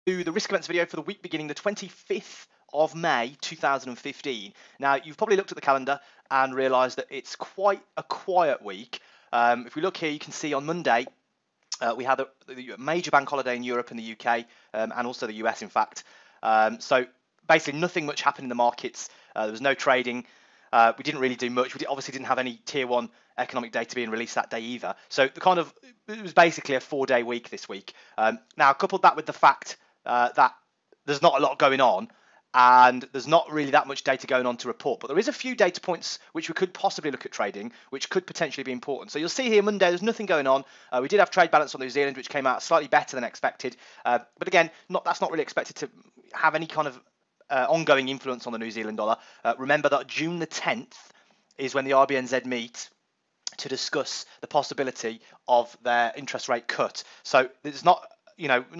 To the risk events video for the week beginning the 25th of May 2015. Now, you've probably looked at the calendar and realised that it's quite a quiet week. If we look here, you can see on Monday we had the major bank holiday in Europe and the UK, and also the US, in fact. So basically, nothing much happened in the markets. There was no trading. We didn't really do much. We obviously didn't have any tier one economic data being released that day either. So it was basically a 4-day week this week. Now, coupled that with the fact that there's not a lot going on, and there's not really that much data going on to report, but there is a few data points which we could possibly look at trading, which could potentially be important. So you'll see here Monday, there's nothing going on. We did have trade balance on New Zealand, which came out slightly better than expected. But again, that's not really expected to have any kind of ongoing influence on the New Zealand dollar. Remember that June the 10th is when the RBNZ meet to discuss the possibility of their interest rate cut. So there's not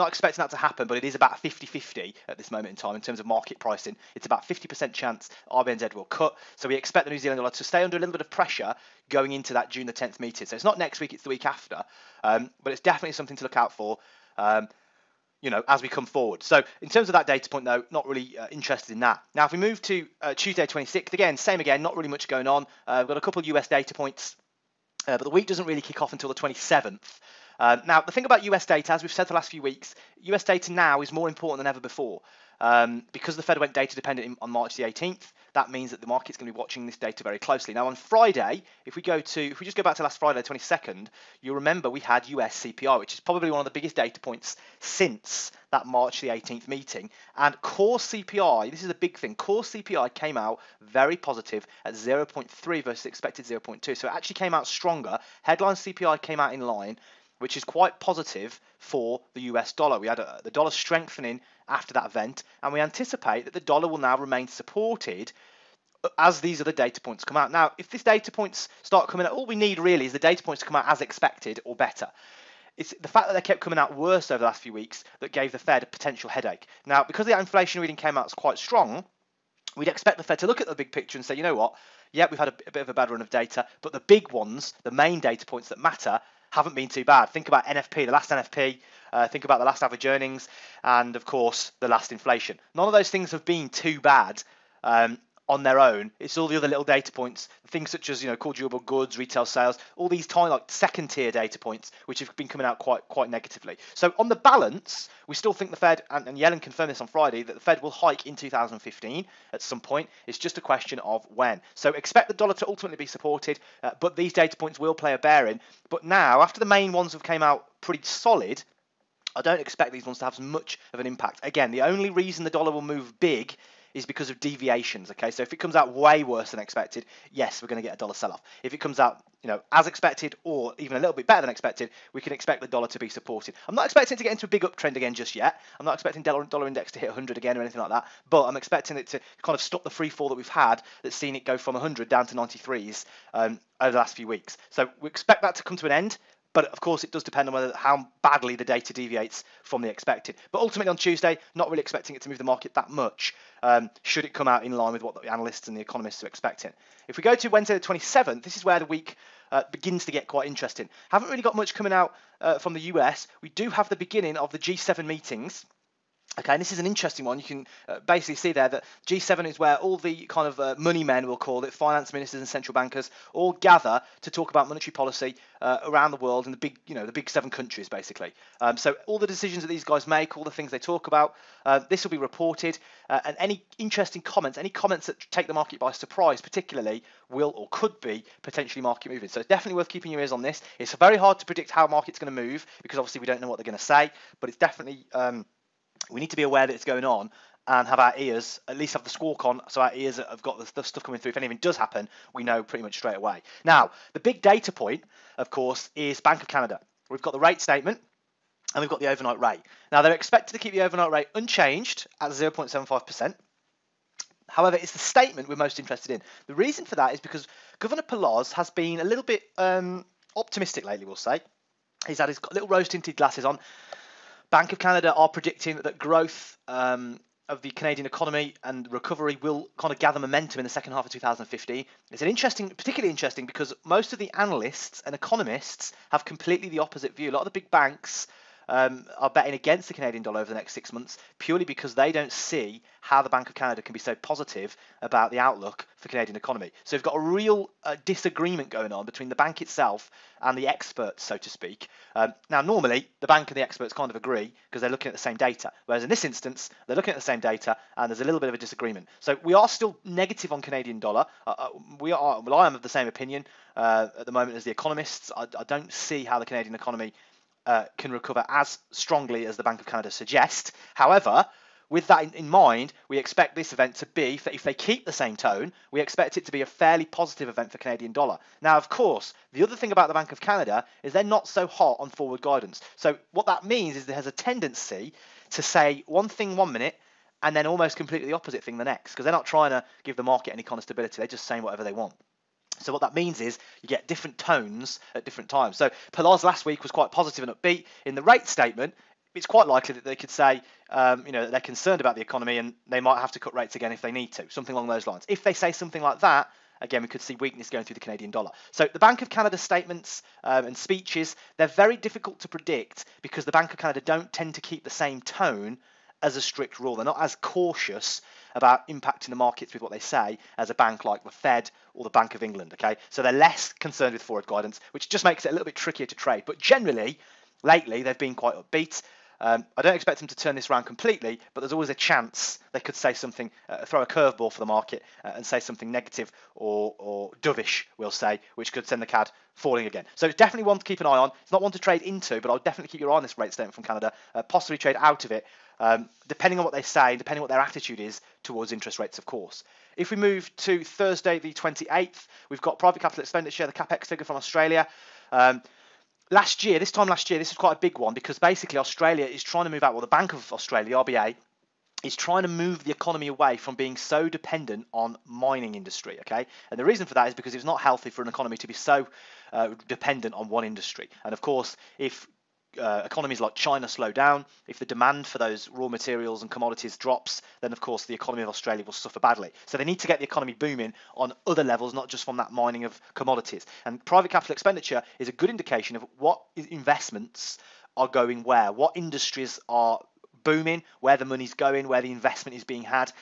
expecting that to happen, but it is about 50-50 at this moment in time in terms of market pricing. It's about 50% chance RBNZ will cut. So we expect the New Zealand dollar to stay under a little bit of pressure going into that June the 10th meeting. So it's not next week, it's the week after. But it's definitely something to look out for, as we come forward. So in terms of that data point, though, not really interested in that. Now, if we move to Tuesday 26th, again, not really much going on. We've got a couple of US data points, but the week doesn't really kick off until the 27th. Now, the thing about US data, as we've said the last few weeks, US data now is more important than ever before. Because the Fed went data dependent on March the 18th, that means that the market's going to be watching this data very closely. Now, on Friday, if we just go back to last Friday, 22nd, you'll remember we had US CPI, which is probably one of the biggest data points since that March the 18th meeting. And core CPI, this is a big thing, core CPI came out very positive at 0.3 versus expected 0.2. So it actually came out stronger. Headline CPI came out in line, which is quite positive for the US dollar. We had the dollar strengthening after that event, and we anticipate that the dollar will now remain supported as these other data points come out. Now, if these data points start coming out, all we need really is the data points to come out as expected or better. It's the fact that they kept coming out worse over the last few weeks that gave the Fed a potential headache. Now, because the inflation reading came out quite strong, we'd expect the Fed to look at the big picture and say, you know what, yeah, we've had a bit of a bad run of data, but the big ones, the main data points that matter, haven't been too bad. Think about NFP, the last NFP, think about the last average earnings, and of course, the last inflation. None of those things have been too bad on their own. It's all the other little data points, things such as, core durable goods, retail sales, all these tiny, like second tier data points, which have been coming out quite negatively. So on the balance, we still think the Fed, and Yellen confirmed this on Friday, that the Fed will hike in 2015 at some point. It's just a question of when. So expect the dollar to ultimately be supported, but these data points will play a bearing. But now, after the main ones have came out pretty solid, I don't expect these ones to have much of an impact. Again, the only reason the dollar will move big is because of deviations. Okay, so if it comes out way worse than expected, yes, we're going to get a dollar sell-off. If it comes out, as expected or even a little bit better than expected, we can expect the dollar to be supported. I'm not expecting it to get into a big uptrend again just yet. I'm not expecting dollar index to hit 100 again or anything like that. But I'm expecting it to kind of stop the free fall that we've had that's seen it go from 100 down to 93s over the last few weeks. So we expect that to come to an end. But of course, it does depend on how badly the data deviates from the expected. But ultimately on Tuesday, not really expecting it to move the market that much, should it come out in line with what the analysts and the economists are expecting. If we go to Wednesday the 27th, this is where the week begins to get quite interesting. Haven't really got much coming out from the US. We do have the beginning of the G7 meetings. Okay, and this is an interesting one. You can basically see there that G7 is where all the kind of money men, we'll call it, finance ministers and central bankers, all gather to talk about monetary policy around the world in the big 7 countries, basically. So all the decisions that these guys make, all the things they talk about, this will be reported. And any interesting comments, any comments that take the market by surprise, particularly, will or could be potentially market moving. So it's definitely worth keeping your ears on this. It's very hard to predict how market's going to move because obviously we don't know what they're going to say, but it's definitely we need to be aware that it's going on and have our ears, at least have the squawk on, so our ears have got the stuff coming through. If anything does happen, we know pretty much straight away. Now, the big data point, of course, is Bank of Canada. We've got the rate statement and we've got the overnight rate. Now, they're expected to keep the overnight rate unchanged at 0.75%. However, it's the statement we're most interested in. The reason for that is because Governor Pelosi has been a little bit optimistic lately, we'll say. He's had his little rose-tinted glasses on. Bank of Canada are predicting that growth of the Canadian economy and recovery will kind of gather momentum in the second half of 2015. It's particularly interesting because most of the analysts and economists have completely the opposite view. A lot of the big banks are betting against the Canadian dollar over the next 6 months purely because they don't see how the Bank of Canada can be so positive about the outlook for Canadian economy. So you've got a real disagreement going on between the bank itself and the experts, so to speak. Now, normally, the bank and the experts kind of agree because they're looking at the same data, whereas in this instance, they're looking at the same data and there's a little bit of a disagreement. So we are still negative on Canadian dollar. I am of the same opinion at the moment as the economists. I don't see how the Canadian economy can recover as strongly as the Bank of Canada suggests. However, with that in mind, we expect this event to be, if they keep the same tone, we expect it to be a fairly positive event for Canadian dollar. Now, of course, the other thing about the Bank of Canada is they're not so hot on forward guidance. So what that means is there has a tendency to say one thing 1 minute and then almost completely the opposite thing the next, because they're not trying to give the market any kind of stability. They're just saying whatever they want. So what that means is you get different tones at different times. So Pilar's last week was quite positive and upbeat. In the rate statement, it's quite likely that they could say, they're concerned about the economy and they might have to cut rates again if they need to, something along those lines. If they say something like that, again, we could see weakness going through the Canadian dollar. So the Bank of Canada statements and speeches, they're very difficult to predict because the Bank of Canada don't tend to keep the same tone as a strict rule. They're not as cautious about impacting the markets with what they say as a bank like the Fed or the Bank of England, okay? So they're less concerned with forward guidance, which just makes it a little bit trickier to trade. But generally, lately, they've been quite upbeat. I don't expect them to turn this around completely, but there's always a chance they could say something, throw a curveball for the market and say something negative or dovish, we'll say, which could send the CAD falling again. So it's definitely one to keep an eye on. It's not one to trade into, but I'll definitely keep your eye on this rate statement from Canada, possibly trade out of it, depending on what they say, depending on what their attitude is towards interest rates, of course. If we move to Thursday, the 28th, we've got private capital expenditure, the CapEx figure from Australia. This time last year, this was quite a big one because basically Australia is trying to move out, well, the Bank of Australia, the RBA, is trying to move the economy away from being so dependent on mining industry, okay? And the reason for that is because it's not healthy for an economy to be so dependent on one industry. And of course, if economies like China slow down, if the demand for those raw materials and commodities drops, then of course the economy of Australia will suffer badly. So they need to get the economy booming on other levels, not just from that mining of commodities. And private capital expenditure is a good indication of what investments are going where, what industries are booming, where the money's going, where the investment is being had.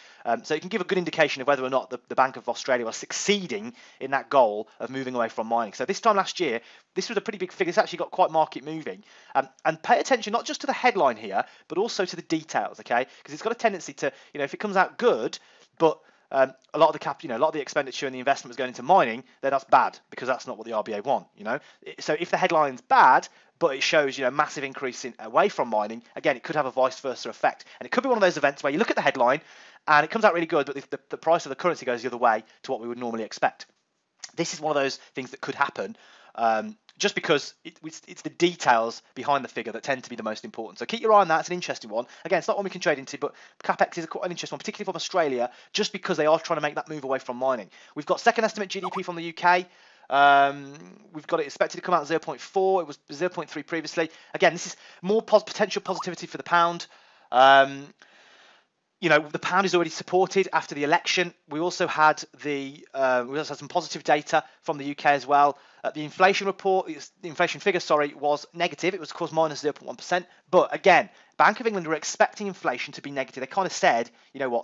So it can give a good indication of whether or not the Bank of Australia are succeeding in that goal of moving away from mining. So this time last year, this was a pretty big figure. It's actually got quite market moving. And pay attention not just to the headline here, but also to the details, okay? Because it's got a tendency to, if it comes out good, but a lot of the expenditure and the investment was going into mining, then that's bad because that's not what the RBA want, So if the headline's bad, but it shows, massive increase in away from mining, again, it could have a vice versa effect. And it could be one of those events where you look at the headline and it comes out really good, but the price of the currency goes the other way to what we would normally expect. This is one of those things that could happen just because it's the details behind the figure that tend to be the most important. So keep your eye on that. It's an interesting one. Again, it's not one we can trade into, but CapEx is quite an interesting one, particularly from Australia, just because they are trying to make that move away from mining. We've got second estimate GDP from the UK. We've got it expected to come out 0.4. It was 0.3 previously. Again, this is more potential positivity for the pound. The pound is already supported after the election. We also had some positive data from the UK as well. The inflation figure, was negative. It was, of course, minus 0.1%. But again, Bank of England were expecting inflation to be negative. They kind of said,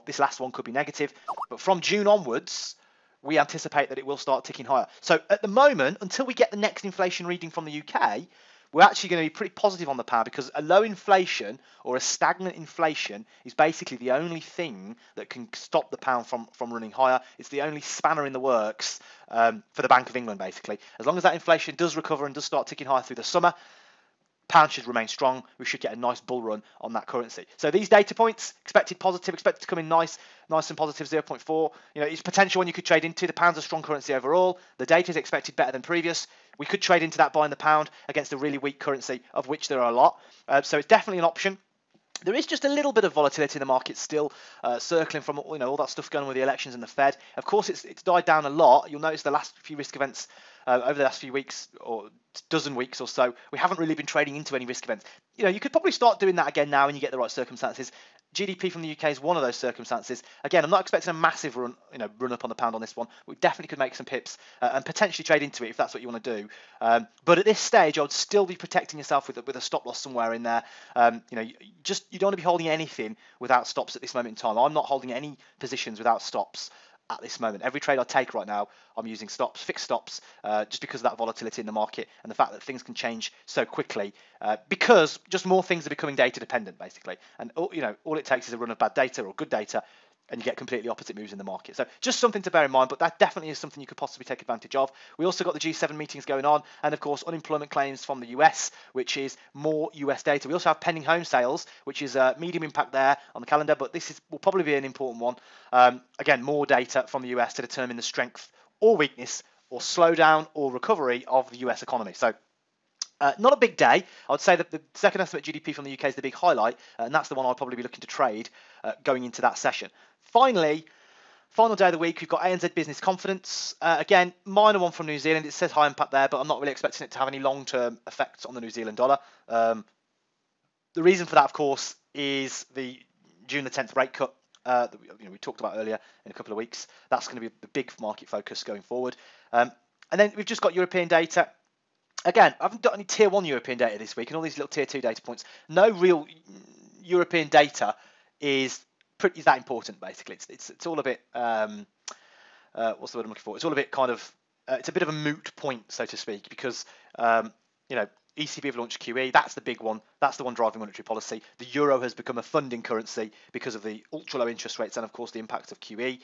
this last one could be negative. But from June onwards, we anticipate that it will start ticking higher. So at the moment, until we get the next inflation reading from the UK, we're actually going to be pretty positive on the pound because a low inflation or a stagnant inflation is basically the only thing that can stop the pound from running higher. It's the only spanner in the works for the Bank of England, basically. As long as that inflation does recover and does start ticking higher through the summer, pound should remain strong. We should get a nice bull run on that currency. So these data points, expected to come in nice and positive, 0.4. It's potential one you could trade into. The pound's a strong currency overall. The data is expected better than previous. We could trade into that buying the pound against a really weak currency, of which there are a lot. So it's definitely an option. There is just a little bit of volatility in the market still, circling from all that stuff going on with the elections and the Fed. Of course, it's died down a lot. You'll notice the last few risk events over the last few weeks or dozen weeks or so, we haven't really been trading into any risk events. You could probably start doing that again now when you get the right circumstances. GDP from the UK is one of those circumstances. Again, I'm not expecting a massive run up on the pound on this one. We definitely could make some pips and potentially trade into it if that's what you want to do. But at this stage, I would still be protecting yourself with a stop loss somewhere in there. You don't want to be holding anything without stops at this moment in time. I'm not holding any positions without stops at this moment. Every trade I take right now, I'm using stops, fixed stops, just because of that volatility in the market and the fact that things can change so quickly, because just more things are becoming data dependent, basically. And all it takes is a run of bad data or good data, and you get completely opposite moves in the market. So just something to bear in mind, but that definitely is something you could possibly take advantage of. We also got the G7 meetings going on, and of course unemployment claims from the US, which is more US data. We also have pending home sales, which is a medium impact there on the calendar, but will probably be an important one. Again, more data from the US to determine the strength or weakness or slowdown or recovery of the US economy. So not a big day. I would say that the second estimate GDP from the UK is the big highlight, and that's the one I'll probably be looking to trade going into that session. Finally, final day of the week, we've got ANZ Business Confidence. Again, minor one from New Zealand. It says high impact there, but I'm not really expecting it to have any long-term effects on the New Zealand dollar. The reason for that, of course, is the June the 10th rate cut that we talked about earlier in a couple of weeks. That's going to be the big market focus going forward. And then we've just got European data. Again, I haven't got any tier 1 European data this week and all these little tier 2 data points. No real European data is that important, basically. It's all a bit, what's the word I'm looking for? It's all a bit kind of, it's a bit of a moot point, so to speak, because, ECB have launched QE. That's the big one. That's the one driving monetary policy. The euro has become a funding currency because of the ultra low interest rates and, of course, the impact of QE.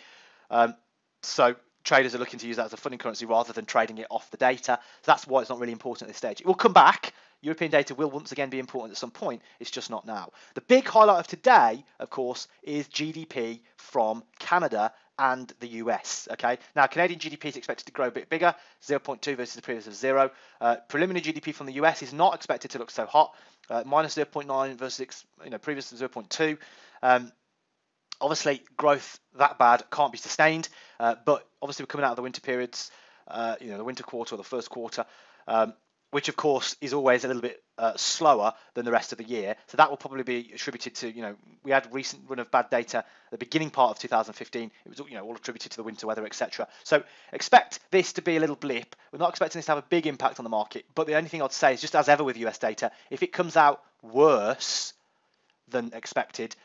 So traders are looking to use that as a funding currency rather than trading it off the data. So that's why it's not really important at this stage. It will come back. European data will once again be important at some point. It's just not now. The big highlight of today, of course, is GDP from Canada and the US. Okay, now Canadian GDP is expected to grow a bit bigger, 0.2 versus the previous of 0. Preliminary GDP from the US is not expected to look so hot, minus 0.9 versus previous 0.2. Obviously, growth that bad can't be sustained, but obviously we're coming out of the winter periods, the winter quarter or the first quarter, which of course is always a little bit slower than the rest of the year. So that will probably be attributed to, we had a recent run of bad data at the beginning part of 2015. It was, all attributed to the winter weather, etc. So expect this to be a little blip. We're not expecting this to have a big impact on the market, but the only thing I'd say is, just as ever with US data, if it comes out worse than expected,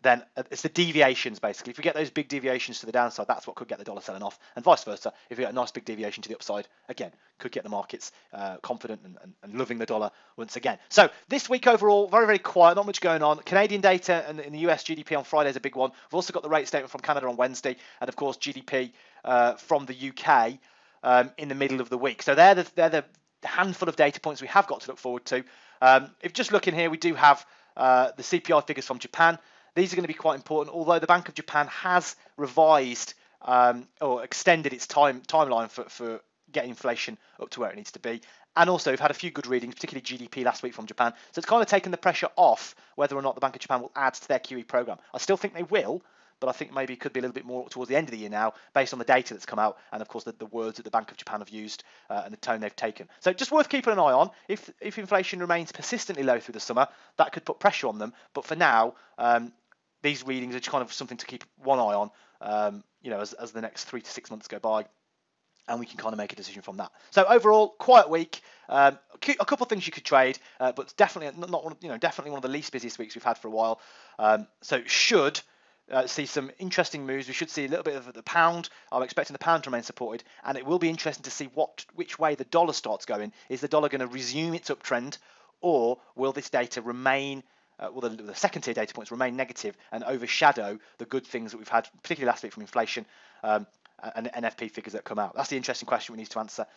then it's the deviations, basically. If we get those big deviations to the downside, that's what could get the dollar selling off, and vice versa. If we get a nice big deviation to the upside, again, could get the markets confident and loving the dollar once again. So this week overall, very, very quiet, not much going on. Canadian data and the US GDP on Friday is a big one. We've also got the rate statement from Canada on Wednesday, and of course GDP from the UK in the middle of the week. So they're the handful of data points we have got to look forward to. If just looking here, we do have the CPI figures from Japan. These are going to be quite important, although the Bank of Japan has revised or extended its timeline for getting inflation up to where it needs to be. And also, we've had a few good readings, particularly GDP last week from Japan. So it's kind of taken the pressure off whether or not the Bank of Japan will add to their QE program. I still think they will, but I think maybe it could be a little bit more towards the end of the year now, based on the data that's come out and, of course, the words that the Bank of Japan have used and the tone they've taken. So just worth keeping an eye on. If inflation remains persistently low through the summer, that could put pressure on them. But for now, these readings are just kind of something to keep one eye on, as the next 3 to 6 months go by, and we can kind of make a decision from that. So overall, quiet week. A couple of things you could trade, but definitely definitely one of the least busiest weeks we've had for a while. So should see some interesting moves. We should see a little bit of the pound. I'm expecting the pound to remain supported, and it will be interesting to see which way the dollar starts going. Is the dollar going to resume its uptrend, or will this data remain? The second tier data points remain negative and overshadow the good things that we've had, particularly last week from inflation and NFP figures that come out? That's the interesting question we need to answer.